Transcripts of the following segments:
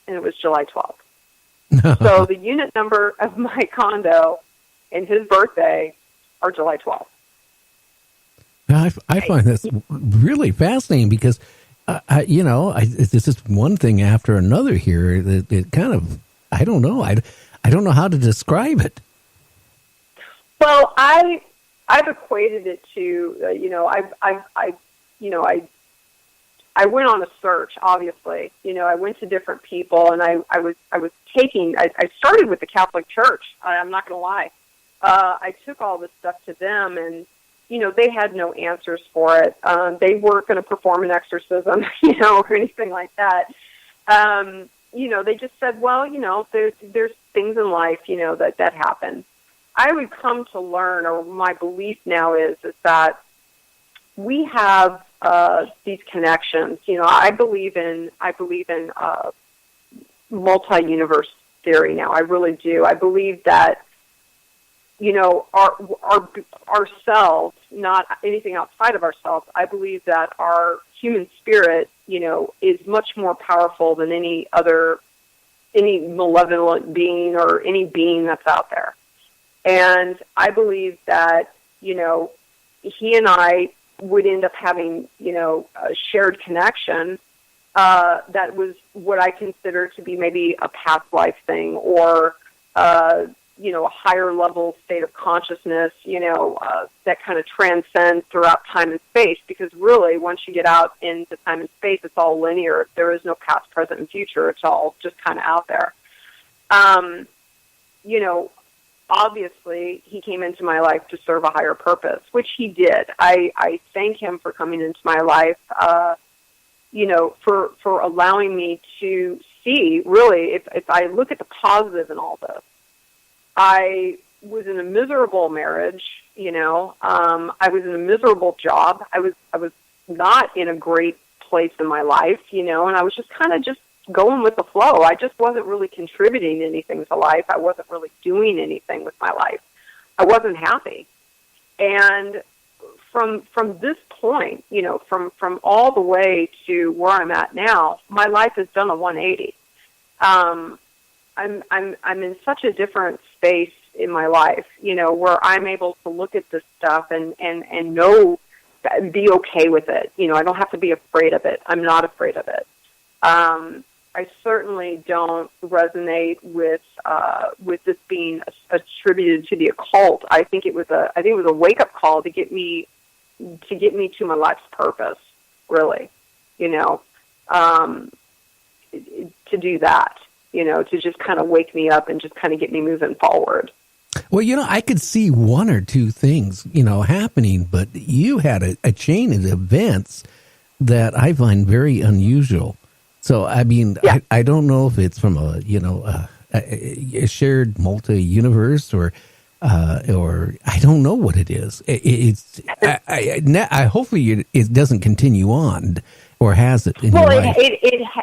and it was July 12th. So the unit number of my condo and his birthday are July 12th. I find this really fascinating because, this is one thing after another here. It kind of, I don't know. I don't know how to describe it. Well, I've equated it to, I went on a search, obviously. I went to different people, and I started with the Catholic Church. I'm not going to lie. I took all this stuff to them, and, they had no answers for it. They weren't going to perform an exorcism, or anything like that. They just said, well, there's things in life, that happen. I would come to learn, or my belief now is that we have these connections. I believe in multi-universe theory now. I really do. I believe that ourselves, not anything outside of ourselves. I believe that our human spirit, is much more powerful than any malevolent being or any being that's out there. And I believe that, he and I would end up having, a shared connection that was what I consider to be maybe a past life thing, or, a higher level state of consciousness, that kind of transcends throughout time and space. Because really, once you get out into time and space, it's all linear. There is no past, present, and future. It's all just kind of out there. Obviously, he came into my life to serve a higher purpose, which he did. I thank him for coming into my life, for allowing me to see, really, if I look at the positive in all this. I was in a miserable marriage, I was in a miserable job. I was not in a great place in my life, and I was just kind of just going with the flow. I just wasn't really contributing anything to life. I wasn't really doing anything with my life. I wasn't happy. And from this point, from all the way to where I'm at now, my life has done a 180. I'm in such a different space in my life, where I'm able to look at this stuff and know, be okay with it. I don't have to be afraid of it. I'm not afraid of it. I certainly don't resonate with this being attributed to the occult. I think it was a wake up call to get me to my life's purpose. Really, to do that. To just kind of wake me up and just kind of get me moving forward. Well, I could see one or two things, happening, but you had a chain of events that I find very unusual. So, I mean, yeah. I don't know if it's from a shared multi-universe or I don't know what it is. Hopefully it doesn't continue on, or has it?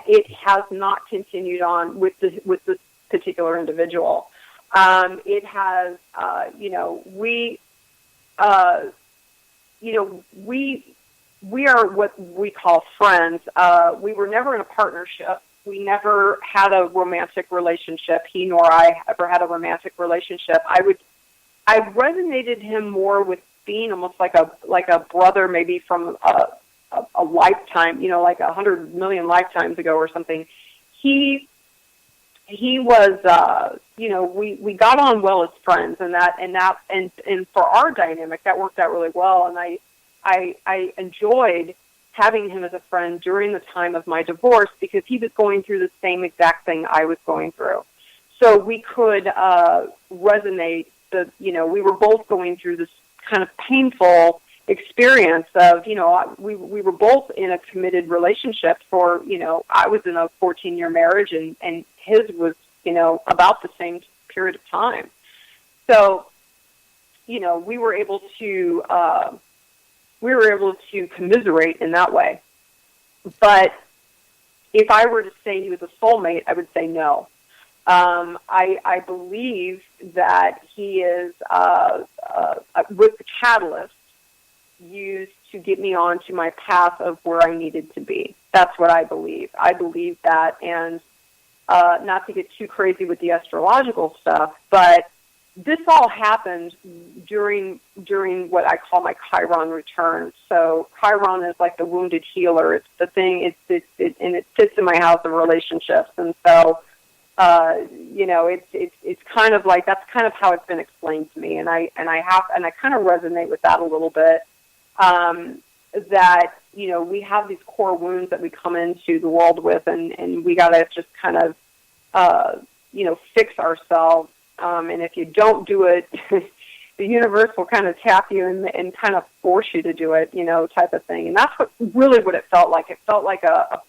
It has not continued on with this particular individual. It has, we are what we call friends. We were never in a partnership. We never had a romantic relationship. He nor I ever had a romantic relationship. I resonated him more with being almost like a brother, maybe from a lifetime, like 100 million lifetimes ago or something. He was, we got on well as friends, and for our dynamic that worked out really well. And I enjoyed having him as a friend during the time of my divorce, because he was going through the same exact thing I was going through. So we could resonate. We were both going through this kind of painful experience of, we were both in a committed relationship for, I was in a 14-year marriage and his was, about the same period of time. So, we were able to commiserate in that way. But if I were to say he was a soulmate, I would say no. I believe that he is, with the catalyst, used to get me onto my path of where I needed to be. That's what I believe. I believe that, and not to get too crazy with the astrological stuff, but this all happened during what I call my Chiron return. So Chiron is like the wounded healer. It's the thing. And it sits in my house of relationships. And so, it's kind of like, that's kind of how it's been explained to me. And I kind of resonate with that a little bit. That, we have these core wounds that we come into the world with, and we got to just kind of, fix ourselves. And if you don't do it, the universe will kind of tap you and kind of force you to do it, type of thing. And that's what it felt like. It felt like a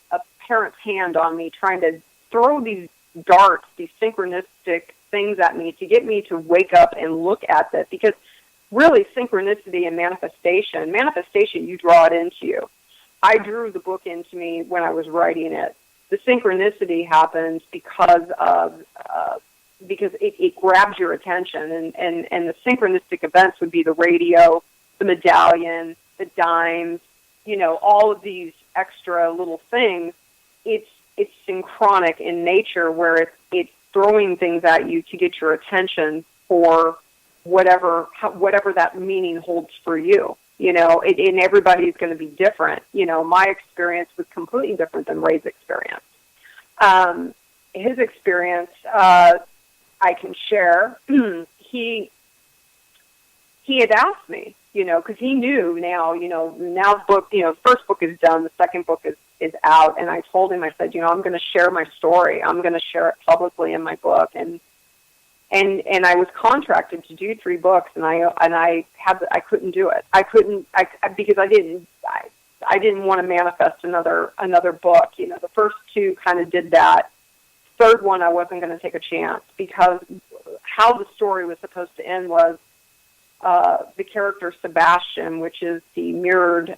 parent's hand on me trying to throw these darts, these synchronistic things at me to get me to wake up and look at this. Because really, synchronicity and manifestation, you draw it into you. I drew the book into me when I was writing it. The synchronicity happens because it grabs your attention, and the synchronistic events would be the radio, the medallion, the dimes, all of these extra little things. It's synchronic in nature, where it's throwing things at you to get your attention for whatever that meaning holds for you. And everybody's going to be different. My experience was completely different than Ray's experience. His experience, I can share. He had asked me, because he knew now the book, the first book is done, the second book is out, and I told him, I said, I'm going to share my story. I'm going to share it publicly in my book, and I was contracted to do 3 books, and I couldn't do it. Because I didn't want to manifest another book. The first 2 kind of did that. Third one, I wasn't going to take a chance, because how the story was supposed to end was the character Sebastian, which is the mirrored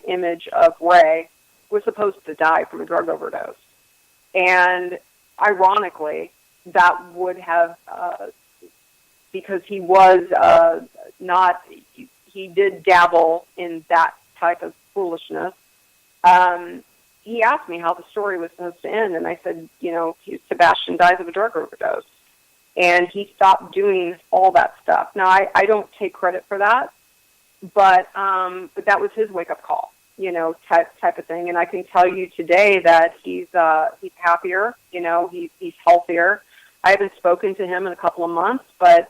image of Ray, was supposed to die from a drug overdose. And ironically, that would have, because he was he did dabble in that type of foolishness. He asked me how the story was supposed to end, and I said, Sebastian dies of a drug overdose. And he stopped doing all that stuff. Now, I don't take credit for that, but that was his wake-up call, type of thing. And I can tell you today that he's happier, he's healthier. I haven't spoken to him in a couple of months, but,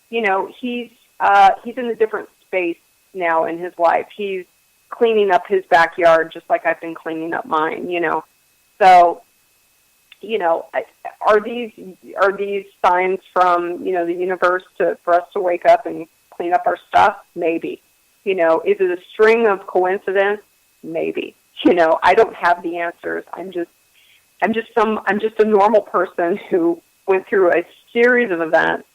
he's in a different space now in his life. He's cleaning up his backyard just like I've been cleaning up mine, So, are these signs from, the universe for us to wake up and clean up our stuff? Maybe. Is it a string of coincidence? Maybe. I don't have the answers. I'm just a normal person who went through a series of events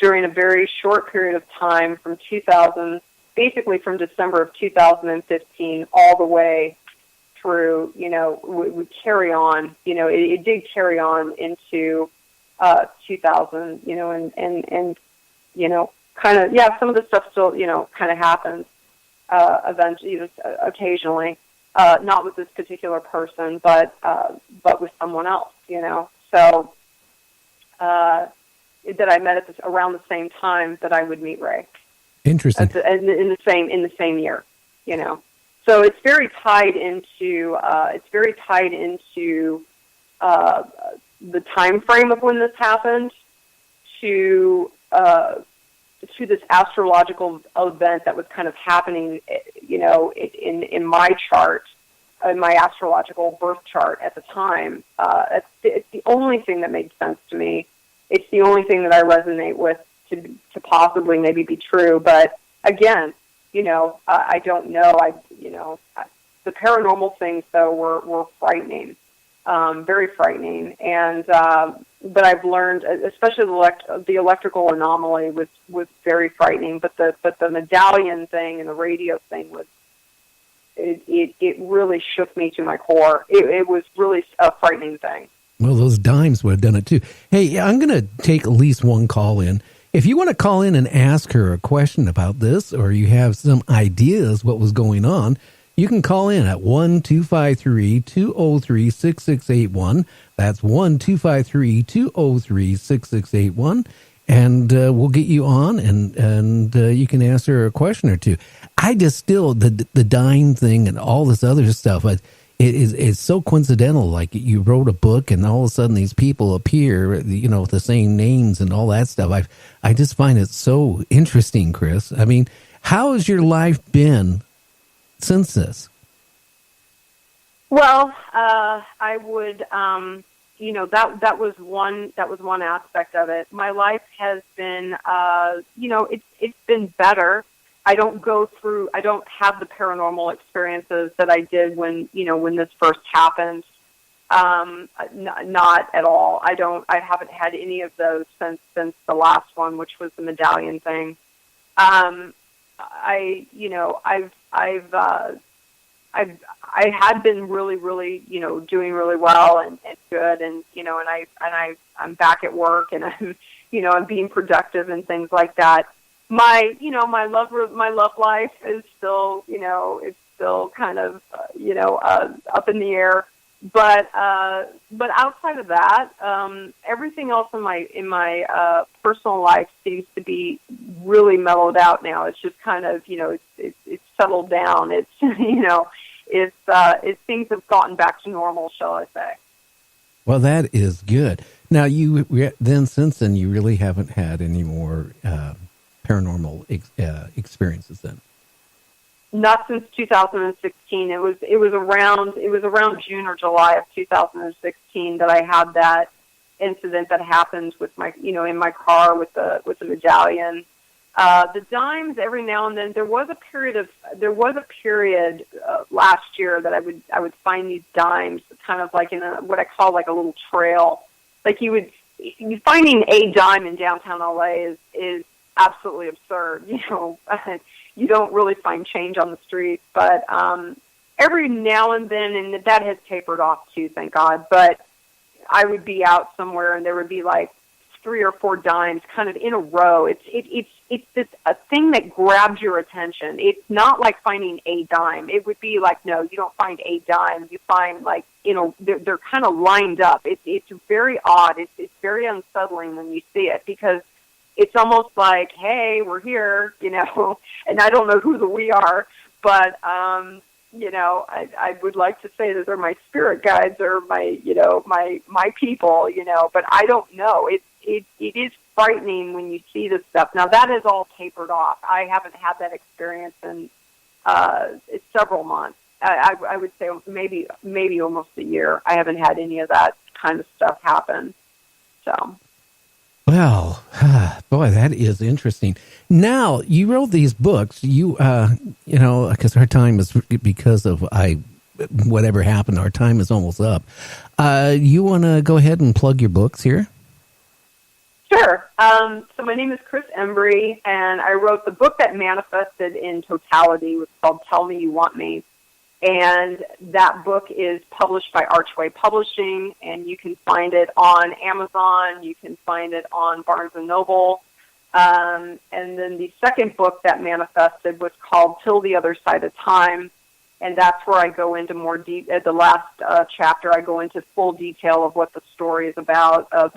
during a very short period of time from 2000, basically from December of 2015 all the way through, we carry on, it did carry on into 2000, and kind of, some of the stuff still, kind of happens eventually, occasionally, not with this particular person, but with someone else, So that I met around the same time that I would meet Ray. Interesting. In the same year, So it's very tied into the time frame of when this happened to this astrological event that was kind of happening, in my chart, in my astrological birth chart at the time. It's the only thing that made sense to me. It's the only thing that I resonate with to possibly maybe be true. But again, I don't know. The paranormal things though were frightening, very frightening. And but I've learned, especially the electrical anomaly was very frightening. But the medallion thing and the radio thing was. It really shook me to my core. It was really a frightening thing. Well, those dimes would have done it too. Hey, I'm going to take at least one call in. If you want to call in and ask her a question about this, or you have some ideas what was going on, You can call in at 1-253-203-6681. That's 1-253-203-6681. And we'll get you on, and you can answer a question or two. I just still, the dying thing and all this other stuff, it's so coincidental. Like, you wrote a book, and all of a sudden these people appear, with the same names and all that stuff. I just find it so interesting, Kris. I mean, how has your life been since this? Well, I would, that was one aspect of it. My life has been, it's been better. I don't have the paranormal experiences that I did when this first happened. Not at all. I haven't had any of those since the last one, which was the medallion thing. I had been really, really, doing really well and good, and I'm back at work, and I'm being productive and things like that. My love life is still, it's still kind of, up in the air. But outside of that, everything else in my personal life seems to be really mellowed out now. It's just kind of, it's settled down. It's, things have gotten back to normal, shall I say. Well, that is good. Now, since then, you really haven't had any more paranormal experiences then? Not since 2016. It was around June or July of 2016 that I had that incident that happened with my, in my car with the medallion. The dimes, every now and then, there was a period last year that I would find these dimes kind of like in what I call like a little trail. Like you finding a dime in downtown LA is absolutely absurd. You don't really find change on the street, but every now and then, and that has tapered off too, thank God. But I would be out somewhere, and there would be like 3 or 4 dimes kind of in a row. It's this a thing that grabs your attention. It's not like finding a dime. It would be like, no, you don't find a dime. You find like, they're kind of lined up. It's very odd. It's very unsettling when you see it, because it's almost like, hey, we're here, and I don't know who the we are, but, I would like to say that they're my spirit guides or my, my people, but I don't know. It is frightening when you see this stuff. Now, that is all tapered off. I haven't had that experience in several months. I would say maybe almost a year. I haven't had any of that kind of stuff happen. So. Well, boy, that is interesting. Now, you wrote these books. Because our time is, because of whatever happened, our time is almost up. You want to go ahead and plug your books here? Sure. So my name is Kris Embrey, and I wrote the book that manifested in totality. It was called Tell Me You Want Me. And that book is published by Archway Publishing, and you can find it on Amazon. You can find it on Barnes & Noble. And then the second book that manifested was called Till the Other Side of Time, and that's where I go into more deep. At the last chapter, I go into full detail of what the story is about, of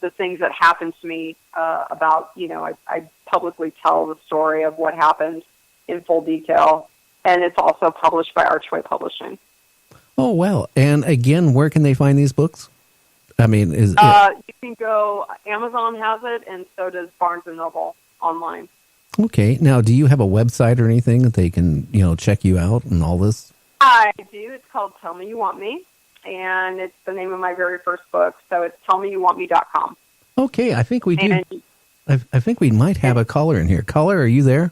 the things that happened to me. I publicly tell the story of what happened in full detail. And it's also published by Archway Publishing. Oh, well. And again, where can they find these books? I mean, you can go, Amazon has it, and so does Barnes & Noble online. Okay. Now, do you have a website or anything that they can, check you out and all this? I do. It's called Tell Me You Want Me, and it's the name of my very first book. So it's tellmeyouwantme.com. Okay. I think we do. I think we might have a caller in here. Caller, are you there?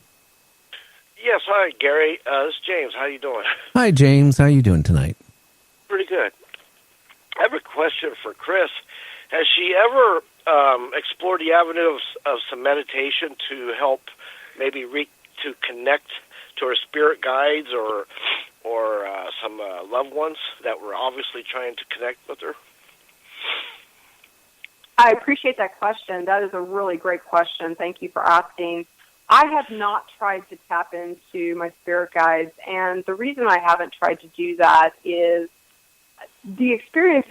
Yes, hi, Gary. This is James. How you doing? Hi, James. How are you doing tonight? Pretty good. I have a question for Kris. Has she ever explored the avenue of some meditation to help maybe to connect to her spirit guides or some loved ones that were obviously trying to connect with her? I appreciate that question. That is a really great question. Thank you for asking. I have not tried to tap into my spirit guides, and the reason I haven't tried to do that is the experience